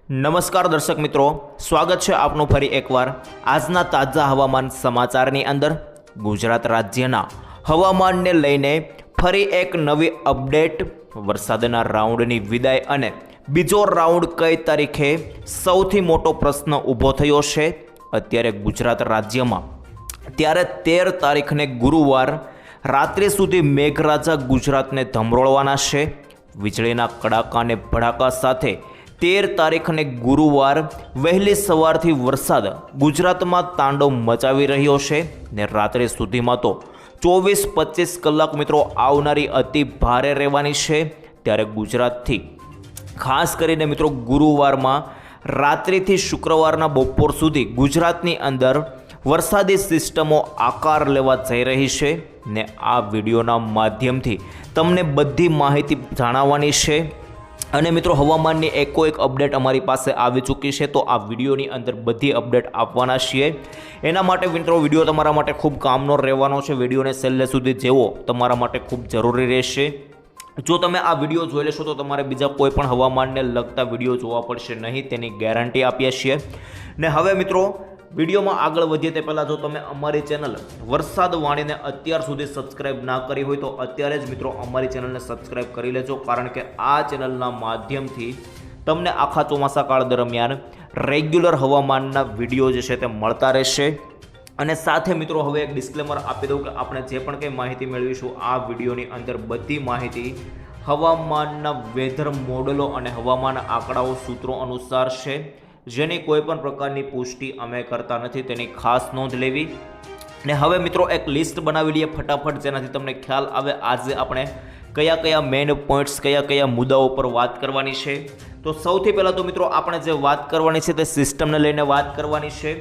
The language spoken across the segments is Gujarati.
નમસ્કાર દર્શક મિત્રો, સ્વાગત છે આપનું ફરી એકવાર આજના તાજા હવામાન સમાચારની અંદર। ગુજરાત રાજ્યના હવામાનને લઈને ફરી એક નવી અપડેટ, વરસાદના રાઉન્ડની વિદાય અને બીજો રાઉન્ડ કઈ તારીખે, સૌથી મોટો પ્રશ્ન ઊભો થયો છે અત્યારે ગુજરાત રાજ્યમાં। ત્યારે 13 તારીખને ગુરુવાર રાત્રે સુધી મેઘરાજા ગુજરાતને ધમરોળવાના છે। વીજળીના કડાકા અને ભડાકા સાથે 13 તારીખને ગુરુવાર વહેલી સવારથી વરસાદ ગુજરાતમાં તાંડવ મચાવી રહ્યો છે ને રાત્રે સુધીમાં તો 24-25 કલાક મિત્રો આવનારી અતિ ભારે રહેવાની છે। ત્યારે ગુજરાતથી ખાસ કરીને મિત્રો ગુરુવારમાં રાત્રિથી શુક્રવારના બપોર સુધી ગુજરાતની અંદર વરસાદી સિસ્ટમો આકાર લેવા જઈ રહી છે ને આ વિડીયોના માધ્યમથી તમને બધી માહિતી જાણવાની છે। અને મિત્રો હવામાનની એકો એક અપડેટ અમારી પાસે આવી ચૂકી છે, તો આ વિડીયોની અંદર બધી અપડેટ આપવાના છીએ। એના માટે મિત્રો વિડીયો તમારા માટે ખૂબ કામનો રહેવાનો છે। વિડીયોને છેલ્લે સુધી જોવો તમારા માટે ખૂબ જરૂરી રહેશે। જો તમે આ વિડીયો જોઈ લેશો તો તમારે બીજા કોઈ પણ હવામાનને લગતા વિડીયો જોવા પડશે નહીં, તેની ગેરંટી આપીએ છીએ। ને હવે મિત્રો વિડીયોમાં આગળ વધીએ તે પહેલાં જો તમે અમારી ચેનલ વરસાદ વાણીને અત્યાર સુધી સબસ્ક્રાઇબ ના કરી હોય તો અત્યારે જ મિત્રો અમારી ચેનલને સબસ્ક્રાઇબ કરી લેજો, કારણ કે આ ચેનલના માધ્યમથી તમને આખા ચોમાસા કાળ દરમિયાન રેગ્યુલર હવામાનના વિડીયો જે છે તે મળતા રહેશે। અને સાથે મિત્રો હવે એક ડિસ્ક્લેમર આપી દઉં કે આપણે જે પણ કંઈ માહિતી મેળવીશું આ વિડીયોની અંદર બધી માહિતી હવામાનના વેધર મોડલો અને હવામાન આંકડાઓ સૂત્રો અનુસાર છે, જેની કોઈ પણ પ્રકારની પુષ્ટિ અમે કરતા નથી, તેની ખાસ નોંધ લેવી। ને હવે મિત્રો એક લિસ્ટ બનાવી લઈએ ફટાફટ, જેનાથી તમને ખ્યાલ આવે આજે આપણે કયા કયા મેઇન પોઈન્ટ્સ, કયા કયા મુદ્દાઓ પર વાત કરવાની છે। તો સૌથી પહેલાં તો મિત્રો આપણે જે વાત કરવાની છે તે સિસ્ટમને લઈને વાત કરવાની છે,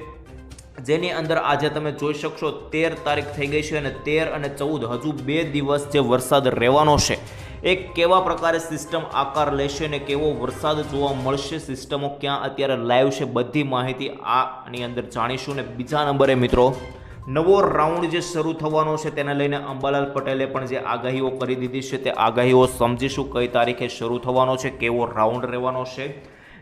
જેની અંદર આજે તમે જોઈ શકશો 13 તારીખ થઈ ગઈ છે અને 13 અને 14 હજુ 2 દિવસ જે વરસાદ રહેવાનો છે એ કેવા પ્રકારે સિસ્ટમ આકાર લેશે ને કેવો વરસાદ જોવા મળશે, સિસ્ટમો ક્યાં અત્યારે લાઈવ છે, બધી માહિતી આની અંદર જાણીશું। ને બીજા નંબરે મિત્રો નવો રાઉન્ડ જે શરૂ થવાનો છે તેને લઈને અંબાલાલ પટેલે પણ જે આગાહીઓ કરી દીધી છે તે આગાહીઓ સમજીશું, કઈ તારીખે શરૂ થવાનો છે, કેવો રાઉન્ડ રહેવાનો છે।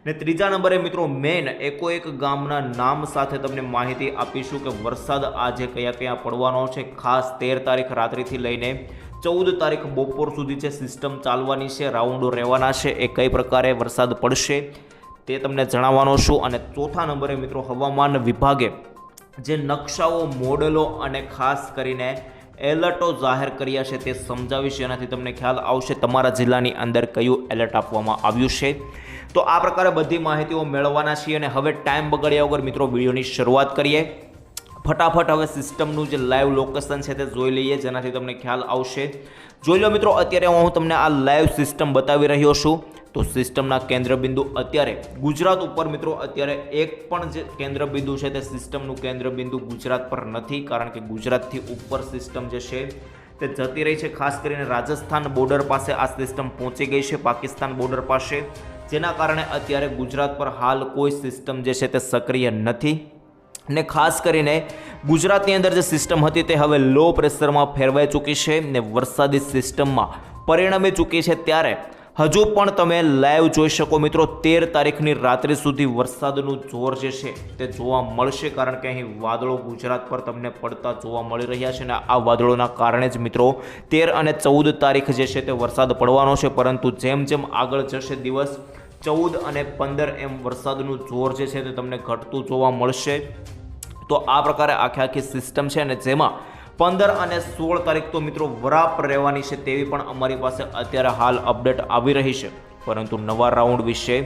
ને ત્રીજા નંબરે મિત્રો મેન એકો એક ગામના નામ સાથે તમને માહિતી આપીશું કે વરસાદ આજે કયા કયા પડવાનો છે। ખાસ 13 તારીખ રાત્રિથી લઈને 14 તારીખ બપોર સુધી જે સિસ્ટમ ચાલવાની છે, રાઉન્ડો રહેવાના છે, એ કઈ પ્રકારે વરસાદ પડશે તે તમને જણાવવાનો છું। અને ચોથા નંબરે મિત્રો હવામાન વિભાગે જે નકશાઓ, મોડેલો અને ખાસ કરીને એલર્ટો જાહેર કર્યા છે તે સમજાવીશ, જેનાથી તમને ખ્યાલ આવશે તમારા જિલ્લાની અંદર કયું એલર્ટ આપવામાં આવ્યું છે। તો આ પ્રકારે બધી માહિતીઓ મેળવવાના છીએ અને હવે ટાઈમ બગાડ્યા વગર મિત્રો વિડીયોની શરૂઆત કરીએ। ફટાફટ હવે સિસ્ટમનું જે લાઈવ લોકેશન છે તે જોઈ લઈએ, જેનાથી તમને ખ્યાલ આવશે। જોઈ લો મિત્રો, અત્યારે હું તમને આ લાઈવ સિસ્ટમ બતાવી રહ્યો છું। તો સિસ્ટમના કેન્દ્રબિંદુ અત્યારે ગુજરાત ઉપર મિત્રો અત્યારે એક પણ જે કેન્દ્રબિંદુ છે તે સિસ્ટમનું કેન્દ્રબિંદુ ગુજરાત પર નથી, કારણ કે ગુજરાતથી ઉપર સિસ્ટમ જે છે તે જતી રહી છે। ખાસ કરીને રાજસ્થાન બોર્ડર પાસે આ સિસ્ટમ પહોંચી ગઈ છે, પાકિસ્તાન બોર્ડર પાસે, જેના કારણે અત્યારે ગુજરાત પર હાલ કોઈ સિસ્ટમ જે છે તે સક્રિય નથી। ને ખાસ કરીને ગુજરાતની અંદર જે સિસ્ટમ હતી તે હવે લો પ્રેશરમાં ફેરવાઈ ચૂકી છે ને વરસાદી સિસ્ટમમાં પરિણમી ચૂકી છે। ત્યારે હજુ પણ તમે લાઈવ જોઈ શકો મિત્રો 13 તારીખની રાત્રિ સુધી વરસાદનું જોર જે છે તે જોવા મળશે, કારણ કે અહીં વાદળો ગુજરાત પર તમને પડતા જોવા મળી રહ્યા છે અને આ વાદળોના કારણે જ મિત્રો 13 અને 14 તારીખ જે છે તે વરસાદ પડવાનો છે। પરંતુ જેમ જેમ આગળ જશે દિવસ 14 અને 15 એમ વરસાદનું જોર જે છે તે તમને ઘટતું જોવા મળશે। તો આ પ્રકારે આખી સિસ્ટમ છે અને જેમાં 15 અને 16 તારીખ તો મિત્રો વરાપ રહેવાની છે તેવી પણ અમારી પાસે અત્યારે હાલ અપડેટ આવી રહી છે। પરંતુ નવા રાઉન્ડ વિશે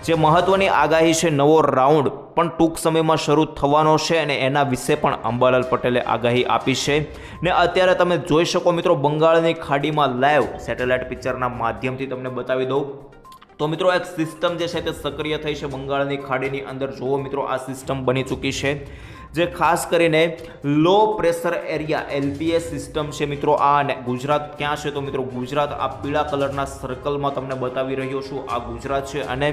જે મહત્વની આગાહી છે, નવો રાઉન્ડ પણ ટૂંક સમયમાં શરૂ થવાનો છે અને એના વિશે પણ અંબાલાલ પટેલે આગાહી આપી છે। ને અત્યારે તમે જોઈ શકો મિત્રો બંગાળની ખાડીમાં લાઈવ સેટેલાઇટ પિક્ચરના માધ્યમથી તમને બતાવી દઉં તો મિત્રો એક સિસ્ટમ જે છે તે સક્રિય થઈ છે બંગાળની ખાડીની અંદર। જુઓ મિત્રો આ સિસ્ટમ બની ચૂકી છે, જે ખાસ કરીને low pressure area LPS system છે મિત્રો। આ અને ગુજરાત ક્યાં છે તો મિત્રો ગુજરાત આ પીળા કલરના સર્કલમાં તમને બતાવી રહ્યો છું, આ ગુજરાત છે। અને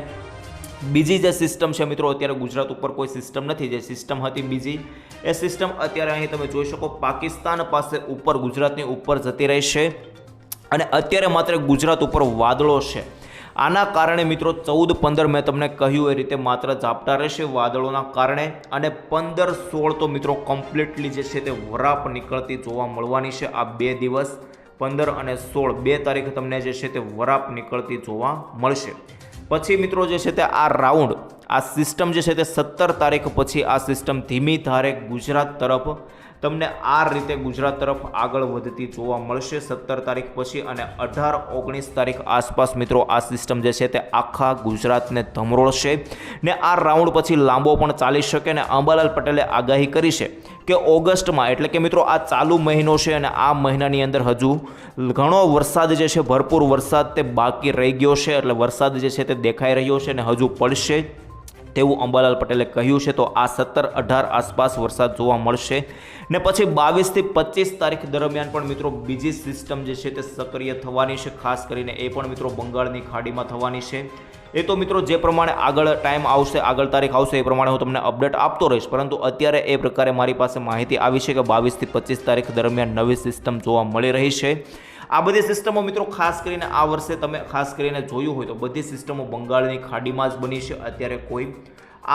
બીજી જે સિસ્ટમ છે મિત્રો અત્યારે ગુજરાત ઉપર કોઈ સિસ્ટમ નથી, જે સિસ્ટમ હતી બીજી એ સિસ્ટમ અત્યારે અહીં તમે જોઈ શકો પાકિસ્તાન પાસે ઉપર ગુજરાતની ઉપર જતી રહેશે અને અત્યારે માત્ર ગુજરાત ઉપર વાદળો છે। આના કારણે મિત્રો 14-15 મેં તમને કહ્યું એ રીતે માત્ર ઝાપટા રહેશે વાદળોના કારણે, અને 15-16 તો મિત્રો કમ્પ્લીટલી જે છે તે વરાપ નીકળતી જોવા મળવાની છે. આ 2 દિવસ 15 અને 16 2 તારીખ તમને જે છે તે વરાપ નીકળતી જોવા મળશે. પછી મિત્રો જે છે તે આ રાઉન્ડ આ સિસ્ટમ જે છે તે 17 તારીખ પછી આ સિસ્ટમ ધીમી ધારે ગુજરાત તરફ તમને આ રીતે ગુજરાત તરફ આગળ વધતી જોવા મળશે 17 તારીખ પછી, અને 18-19 તારીખ આસપાસ મિત્રો આ સિસ્ટમ જે છે તે આખા ગુજરાતને ધમરોળશે ને આ રાઉન્ડ પછી લાંબો પણ ચાલી શકે. ને અંબાલાલ પટેલે આગાહી કરી છે કે ઓગસ્ટમાં, એટલે કે મિત્રો આ ચાલુ મહિનો છે અને આ મહિનાની અંદર હજુ ઘણો વરસાદ જે છે ભરપૂર વરસાદ તે બાકી રહી ગયો છે, એટલે વરસાદ જે છે તે દેખાઈ રહ્યો છે અને હજુ પડશે તેવું અંબાલાલ પટેલે કહ્યું છે. તો આ 17-18 આસપાસ વરસાદ જોવા મળશે ને પછી 22-25 તારીખ દરમિયાન પણ મિત્રો બીજી સિસ્ટમ જે છે તે સક્રિય થવાની છે, ખાસ કરીને એ પણ મિત્રો બંગાળની ખાડીમાં થવાની છે. એ તો મિત્રો જે પ્રમાણે આગળ ટાઈમ આવશે, આગળ તારીખ આવશે એ પ્રમાણે હું તમને અપડેટ આપતો રહીશ, પરંતુ અત્યારે એ પ્રકારે મારી પાસે માહિતી આવી છે કે 22-25 તારીખ દરમિયાન નવી સિસ્ટમ જોવા મળી રહી છે. આ બધી સિસ્ટમો મિત્રો ખાસ કરીને આ વર્ષે તમે ખાસ કરીને જોયું હોય તો બધી સિસ્ટમો બંગાળની ખાડીમાં જ બની છે. અત્યારે કોઈ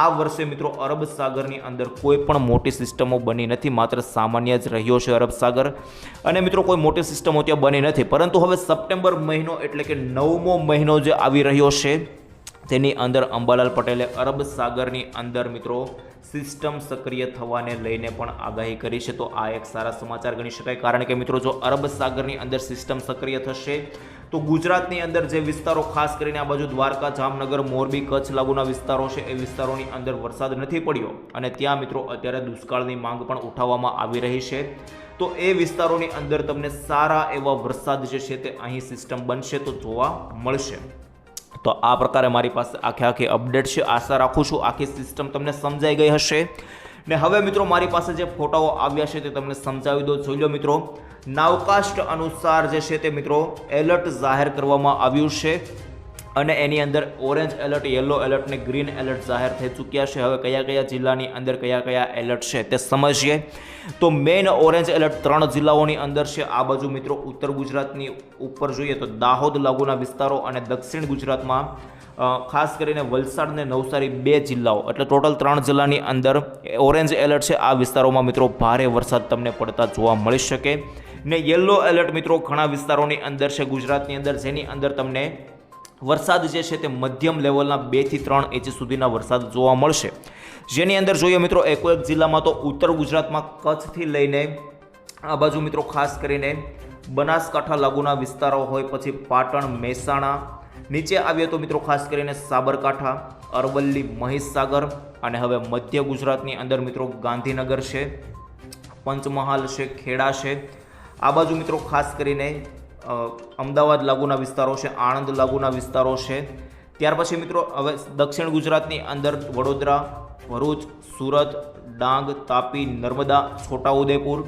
આ વર્ષે મિત્રો અરબ સાગરની અંદર કોઈ પણ મોટી સિસ્ટમો બની નથી, માત્ર સામાન્ય જ રહ્યો છે અરબ સાગર, અને મિત્રો કોઈ મોટી સિસ્ટમો ત્યાં બની નથી. પરંતુ હવે સપ્ટેમ્બર મહિનો એટલે કે 9મો મહિનો જે આવી રહ્યો છે તેની અંદર અંબાલાલ પટેલે અરબ સાગરની અંદર મિત્રો સિસ્ટમ સક્રિય થવાને લઈને પણ આગાહી કરી છે. તો આ એક સારા સમાચાર ગણી શકાય, કારણ કે મિત્રો જો અરબ સાગરની અંદર સિસ્ટમ સક્રિય થશે તો ગુજરાતની અંદર જે વિસ્તારો ખાસ કરીને આ બાજુ દ્વારકા, જામનગર, મોરબી, કચ્છ લાગુના વિસ્તારો છે એ વિસ્તારોની અંદર વરસાદ નથી પડ્યો અને ત્યાં મિત્રો અત્યારે દુષ્કાળની માંગ પણ ઉઠાવવામાં આવી રહી છે. તો એ વિસ્તારોની અંદર તમને સારા એવા વરસાદ જે છે તે અહીં સિસ્ટમ બનશે તો જોવા મળશે. તો આ પ્રકારે મારી પાસે આખી અપડેટ છે. આશા રાખું છું આખી સિસ્ટમ તમને સમજાઈ ગઈ હશે. ને હવે મિત્રો મારી પાસે જે ફોટાઓ આવ્યા છે તે તમને સમજાવી દો. જોઈ લો મિત્રો, નાવકાસ્ટ અનુસાર જે છે તે મિત્રો એલર્ટ જાહેર કરવામાં આવ્યું છે અને એની અંદર ઓરેન્જ એલર્ટ, યલો એલર્ટ ને ગ્રીન એલર્ટ જાહેર થઈ ચૂક્યા છે. હવે કયા કયા જિલ્લાની અંદર કયા કયા એલર્ટ છે તે સમજીએ. તો મેઇન ઓરેન્જ એલર્ટ 3 જિલ્લાઓની અંદર છે. આ બાજુ મિત્રો ઉત્તર ગુજરાતની ઉપર જોઈએ તો દાહોદ લાગુના વિસ્તારો અને દક્ષિણ ગુજરાતમાં ખાસ કરીને વલસાડ ને નવસારી 2 જિલ્લાઓ, એટલે ટોટલ 3 જિલ્લાની અંદર ઓરેન્જ એલર્ટ છે. આ વિસ્તારોમાં મિત્રો ભારે વરસાદ તમને પડતા જોવા મળી શકે. ને યલો એલર્ટ મિત્રો ઘણા વિસ્તારોની અંદર છે ગુજરાતની અંદર, જેની અંદર તમને વરસાદ જે છે તે મધ્યમ લેવલના 2 થી 3 ઇંચ સુધીના વરસાદ જોવા મળશે. જેની અંદર જોઈએ મિત્રો એક જિલ્લામાં તો ઉત્તર ગુજરાતમાં કચ્છથી લઈને આ બાજુ મિત્રો ખાસ કરીને બનાસકાંઠા લાગુના વિસ્તારો હોય, પછી પાટણ, મહેસાણા, નીચે આવીએ તો મિત્રો ખાસ કરીને સાબરકાંઠા, અરવલ્લી, મહીસાગર, અને હવે મધ્ય ગુજરાતની અંદર મિત્રો ગાંધીનગર છે, પંચમહાલ છે, ખેડા છે. આ બાજુ મિત્રો ખાસ કરીને અમદાવાદ લાગુના વિસ્તારો છે, આણંદ લાગુના વિસ્તારો છે. ત્યાર પછી મિત્રો હવે દક્ષિણ ગુજરાતની અંદર વડોદરા, ભરૂચ, સુરત, ડાંગ, તાપી, નર્મદા, છોટાઉદેપુર,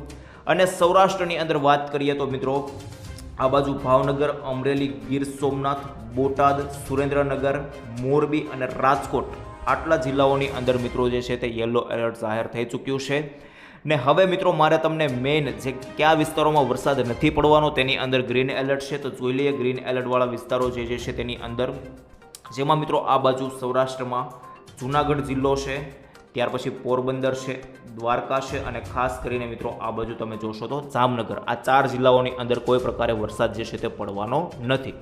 અને સૌરાષ્ટ્રની અંદર વાત કરીએ તો મિત્રો આ બાજુ ભાવનગર, અમરેલી, ગીર સોમનાથ, બોટાદ, સુરેન્દ્રનગર, મોરબી અને રાજકોટ, આટલા જિલ્લાઓની અંદર મિત્રો જે છે તે યલો એલર્ટ જાહેર થઈ ચૂક્યું છે. ને હવે મિત્રો મારે તમને મેઇન જે કયા વિસ્તારોમાં વરસાદ નથી પડવાનો તેની અંદર ગ્રીન એલર્ટ છે તો જોઈ લઈએ. ગ્રીન એલર્ટવાળા વિસ્તારો જે છે તેની અંદર જેમાં મિત્રો આ બાજુ સૌરાષ્ટ્રમાં જૂનાગઢ જિલ્લો છે, ત્યાર પછી પોરબંદર છે, દ્વારકા છે, અને ખાસ કરીને મિત્રો આ બાજુ તમે જોશો તો જામનગર. આ 4 જિલ્લાઓની અંદર કોઈ પ્રકારે વરસાદ જે છે તે પડવાનો નથી.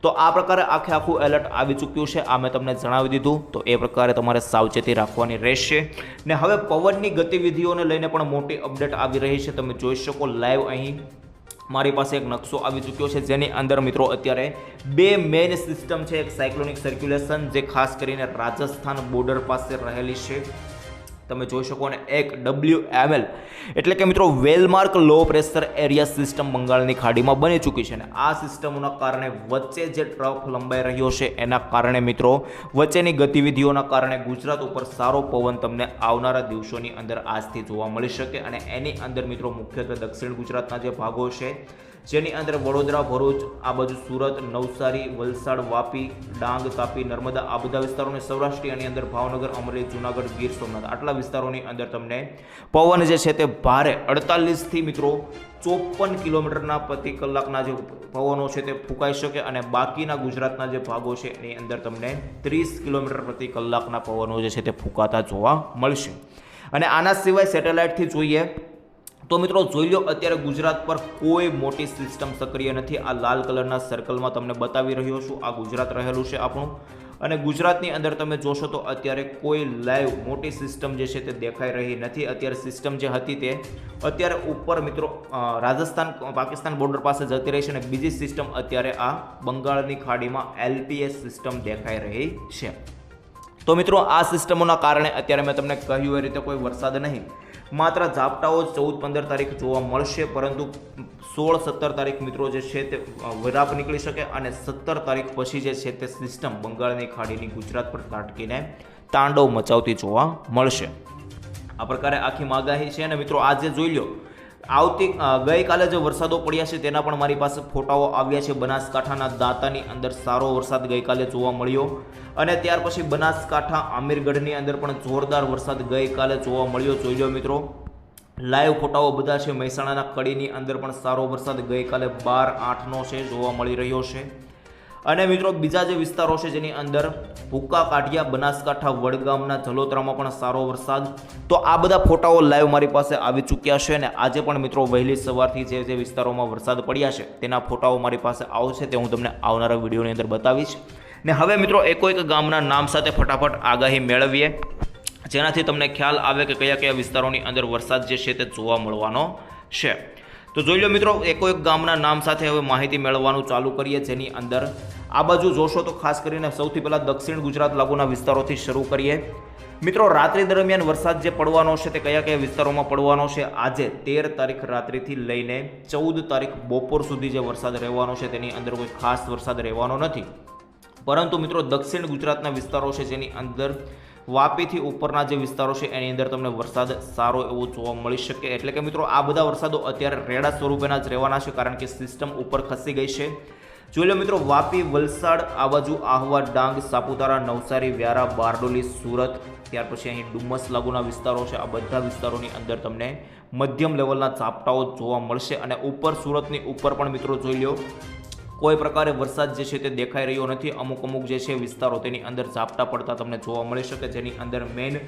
તો આ પ્રકારે આખું એલર્ટ આવી ચૂક્યું છે. આ મેં તમને જણાવી દીધું. તો એ પ્રકારે તમારે સાવચેતી રાખવાની રહેશે. ને હવે પવનની ગતિવિધિઓને લઈને પણ મોટી અપડેટ આવી રહી છે. તમે જોઈ શકો લાઈવ અહીં મારી પાસે એક નકશો આવી ચૂક્યો છે, જેની અંદર મિત્રો અત્યારે 2 મેઇન સિસ્ટમ છે. એક સાયક્લોનિક સર્ક્યુલેશન જે ખાસ કરીને રાજસ્થાન બોર્ડર પાસે રહેલી છે, તમે જોઈ શકો, અને એક WML એટલે કે મિત્રો well-marked low pressure area system બંગાળની ખાડીમાં બની ચૂકી છે. અને આ સિસ્ટમોના કારણે વચ્ચે જે ટ્રફ લંબાઈ રહ્યો છે એના કારણે મિત્રો વચ્ચેની ગતિવિધિઓના કારણે ગુજરાત ઉપર સારો પવન તમને આવનારા દિવસોની અંદર આજથી જોવા મળી શકે. અને એની અંદર મિત્રો મુખ્યત્વે દક્ષિણ ગુજરાતના જે ભાગો છે જેની અંદર વડોદરા, ભરૂચ, આ બાજુ સુરત, નવસારી, વલસાડ, વાપી, ડાંગ, તાપી, નર્મદા આ બધા વિસ્તારોની સૌરાષ્ટ્રની આની અંદર ભાવનગર, અમરેલી, જૂનાગઢ, ગીર સોમનાથ આટલા વિસ્તારોની અંદર તમને પવન જે છે તે ભારે 48થી મિત્રો 54 કિલોમીટરના પ્રતિ કલાકના જે પવનો છે તે ફૂંકાઈ શકે અને બાકીના ગુજરાતના જે ભાગો છે એની અંદર તમને 30 કિલોમીટર પ્રતિ કલાકના પવનો જે છે તે ફૂંકાતા જોવા મળશે. અને આના સિવાય સેટેલાઇટથી જોઈએ તો મિત્રો જોઈ લો, અત્યારે ગુજરાત પર કોઈ મોટી સિસ્ટમ સક્રિય નથી. આ લાલ કલરના સર્કલમાં તમને બતાવી રહ્યો છું, આ ગુજરાત રહેલું છે આપણું. અને ગુજરાતની અંદર તમે જોશો તો અત્યારે કોઈ લાઈવ મોટી સિસ્ટમ જે છે તે દેખાઈ રહી નથી. અત્યારે સિસ્ટમ જે હતી તે અત્યારે ઉપર મિત્રો રાજસ્થાન પાકિસ્તાન બોર્ડર પાસે જતી રહી છે અને બીજી સિસ્ટમ અત્યારે આ બંગાળની ખાડીમાં LPS સિસ્ટમ દેખાઈ રહી છે. તો મિત્રો આ સિસ્ટમોના કારણે અત્યારે મેં તમને કહ્યું એ રીતે કોઈ વરસાદ નહીં, માત્ર ઝાપટાઓ 14-15 તારીખ જોવા મળશે, પરંતુ 16-17 તારીખ મિત્રો જે છે તે વરાપ નીકળી શકે અને 17 તારીખ પછી જે છે તે સિસ્ટમ બંગાળની ખાડીની ગુજરાત પર ત્રાટકીને તાંડવ મચાવતી જોવા મળશે. આ પ્રકારે આખી આગાહી છે. અને મિત્રો આજે જોઈ લો, ગઈકાલે જે વરસાદો પડ્યા છે તેના પણ મારી પાસે ફોટાઓ આવ્યા છે. બનાસકાંઠાના દાંતાની અંદર સારો વરસાદ ગઈકાલે જોવા મળ્યો અને ત્યાર પછી બનાસકાંઠા આમીરગઢની અંદર પણ જોરદાર વરસાદ ગઈકાલે જોવા મળ્યો. જોઈ લો મિત્રો, લાઈવ ફોટાઓ બધા છે. મહેસાણાના કડીની અંદર પણ સારો વરસાદ ગઈકાલે 12/8નો છે જોવા મળી રહ્યો છે. અને મિત્રો બીજા જે વિસ્તારો છે જેની અંદર ભૂકા કાઢિયા, બનાસકાંઠા, વડગામના જલોત્રામાં પણ સારો વરસાદ. તો આ બધા ફોટાઓ લાઈવ મારી પાસે આવી ચૂક્યા છે અને આજે પણ મિત્રો વહેલી સવારથી જે વિસ્તારોમાં વરસાદ પડ્યા છે તેના ફોટાઓ મારી પાસે આવશે, તે હું તમને આવનારા વિડીયોની અંદર બતાવીશ. ને હવે મિત્રો એક ગામના નામ સાથે ફટાફટ આગાહી મેળવીએ, જેનાથી તમને ખ્યાલ આવે કે કયા કયા વિસ્તારોની અંદર વરસાદ જે છે તે જોવા મળવાનો છે. તો જોઈ લો મિત્રો, એક ગામના નામ સાથે હવે માહિતી મેળવવાનું ચાલુ કરીએ, જેની અંદર આ બાજુ જોશો તો ખાસ કરીને સૌથી પહેલાં દક્ષિણ ગુજરાત લાગુના વિસ્તારોથી શરૂ કરીએ. મિત્રો રાત્રિ દરમિયાન વરસાદ જે પડવાનો છે તે કયા કયા વિસ્તારોમાં પડવાનો છે? આજે 13 તારીખ રાત્રિથી લઈને 14 તારીખ બપોર સુધી જે વરસાદ રહેવાનો છે તેની અંદર કોઈ ખાસ વરસાદ રહેવાનો નથી, પરંતુ મિત્રો દક્ષિણ ગુજરાતના વિસ્તારો છે જેની અંદર વાપીથી ઉપરના જે વિસ્તારો છે એની અંદર તમને વરસાદ સારો એવો જોવા મળી શકે. એટલે કે મિત્રો આ બધા વરસાદો અત્યારે રેડા સ્વરૂપેના જ રહેવાના છે, કારણ કે સિસ્ટમ ઉપર ખસી ગઈ છે. જોઈ લો મિત્રો, વાપી, વલસાડ, આ બાજુ આહવા, ડાંગ, સાપુતારા, નવસારી, વ્યારા, બારડોલી, સુરત, ત્યાર પછી અહીં ડુમસ લાગુના વિસ્તારો છે. આ બધા વિસ્તારોની અંદર તમને મધ્યમ લેવલના ઝાપટાઓ જોવા મળશે. અને ઉપર સુરતની ઉપર પણ મિત્રો જોઈ લો, કોઈ પ્રકારે વરસાદ જે છે તે દેખાઈ રહ્યો નથી. અમુક જે છે વિસ્તારો તેની અંદર ઝાપટા પડતા તમને જોવા મળી શકે, જેની અંદર મેઇન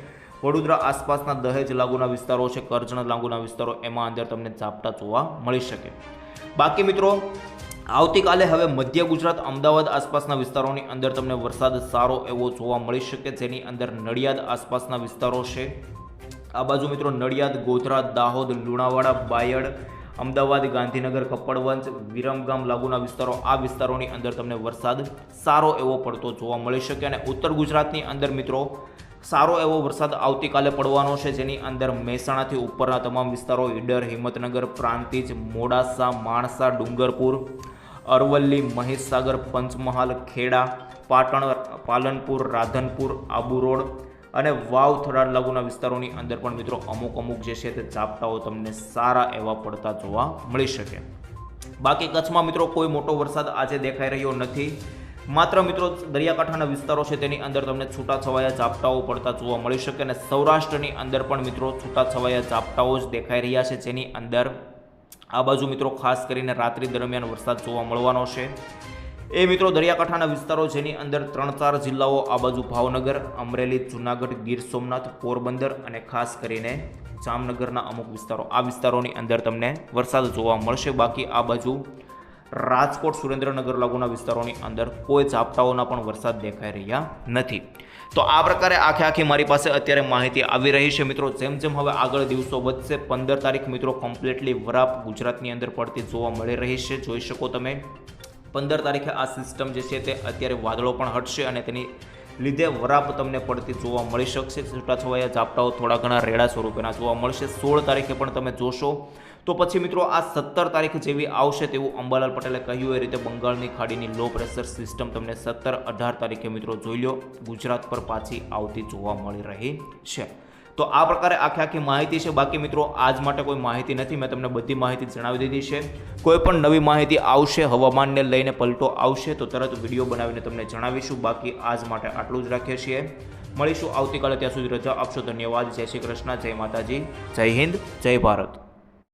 વડોદરા આસપાસના દહેજ લાગુના વિસ્તારો છે, કરજણ લાગુના વિસ્તારો, એમાં અંદર તમને ઝાપટા જોવા મળી શકે. બાકી મિત્રો આવતીકાલે હવે મધ્ય ગુજરાત, અમદાવાદ આસપાસના વિસ્તારોની અંદર તમને વરસાદ સારો એવો જોવા મળી શકે, જેની અંદર નડિયાદ આસપાસના વિસ્તારો છે. આ બાજુ મિત્રો નડિયાદ, ગોધરા, દાહોદ, લુણાવાડા, બાયડ, અમદાવાદ, ગાંધીનગર, કપડવંજ, વિરમગામ લાગુના વિસ્તારો, આ વિસ્તારોની અંદર તમને વરસાદ સારો એવો પડતો જોવા મળી શકે. અને ઉત્તર ગુજરાતની અંદર મિત્રો સારો એવો વરસાદ આવતીકાલે પડવાનો છે, જેની અંદર મહેસાણાથી ઉપરના તમામ વિસ્તારો, ઈડર, હિંમતનગર, પ્રાંતિજ, મોડાસા, માણસા, ડુંગરપુર, અરવલ્લી, મહેસાગર, પંચમહાલ, ખેડા, પાટણ, પાલનપુર, રાધનપુર, આબુ રોડ અને વાવ, થરાદ લાગુના વિસ્તારોની અંદર પણ મિત્રો અમુક જે છે તે ઝાપટાઓ તમને સારા એવા પડતા જોવા મળી શકે. બાકી કચ્છમાં મિત્રો કોઈ મોટો વરસાદ આજે દેખાઈ રહ્યો નથી. માત્ર મિત્રો દરિયાકાંઠાના વિસ્તારો છે તેની અંદર તમને છૂટાછવાયા ઝાપટાઓ પડતા જોવા મળી શકે. અને સૌરાષ્ટ્રની અંદર પણ મિત્રો છૂટાછવાયા ઝાપટાઓ જ દેખાઈ રહ્યા છે, જેની અંદર આ બાજુ મિત્રો ખાસ કરીને રાત્રિ દરમિયાન વરસાદ જોવા મળવાનો છે. એ મિત્રો દરિયાકાંઠાના વિસ્તારો જેની અંદર 3-4 જિલ્લાઓ, આ બાજુ ભાવનગર, અમરેલી, જૂનાગઢ, ગીર સોમનાથ, પોરબંદર અને ખાસ કરીને જામનગરના અમુક વિસ્તારો, આ વિસ્તારોની અંદર તમને વરસાદ જોવા મળશે. બાકી આ બાજુ રાજકોટ, સુરેન્દ્રનગર લાગુના વિસ્તારોની અંદર કોઈ ઝાપટાઓના પણ વરસાદ દેખાઈ રહ્યા નથી. તો આ પ્રકારે આખી મારી પાસે અત્યારે માહિતી આવી રહી છે. મિત્રો જેમ હવે આગળ દિવસો વધશે, 15 તારીખ મિત્રો કમ્પ્લીટલી વરાપ ગુજરાતની અંદર પડતી જોવા મળી રહી છે. જોઈ શકો તમે 15 તારીખે આ સિસ્ટમ જે છે તે અત્યારે વાદળો પણ હટશે અને તેની લીધે વરાપ તમને પડતી જોવા મળી શકશે. છૂટાછવાયા ઝાપટાઓ થોડા ઘણા રેડા સ્વરૂપેના જોવા મળશે. 16 તારીખે પણ તમે જોશો તો પછી મિત્રો આ 17 તારીખ જેવી આવશે તેવું અંબાલાલ પટેલે કહ્યું એ રીતે બંગાળની ખાડીની લો પ્રેશર સિસ્ટમ તમને 17-18 તારીખે મિત્રો જોઈ લો ગુજરાત પર પાછી આવતી જોવા મળી રહી છે. તો આ પ્રકારે આખી માહિતી છે. બાકી મિત્રો આજ માટે કોઈ માહિતી નથી, મેં તમને બધી માહિતી જણાવી દીધી છે. કોઈ પણ નવી માહિતી આવશે, હવામાનને લઈને પલટો આવશે તો તરત વિડીયો બનાવીને તમને જણાવીશું. બાકી આજ માટે આટલું જ રાખીએ છીએ. મળીશું આવતીકાલે, ત્યાં સુધી રજા આપશો. ધન્યવાદ. જય શ્રી કૃષ્ણ, જય માતાજી, જય હિન્દ, જય ભારત.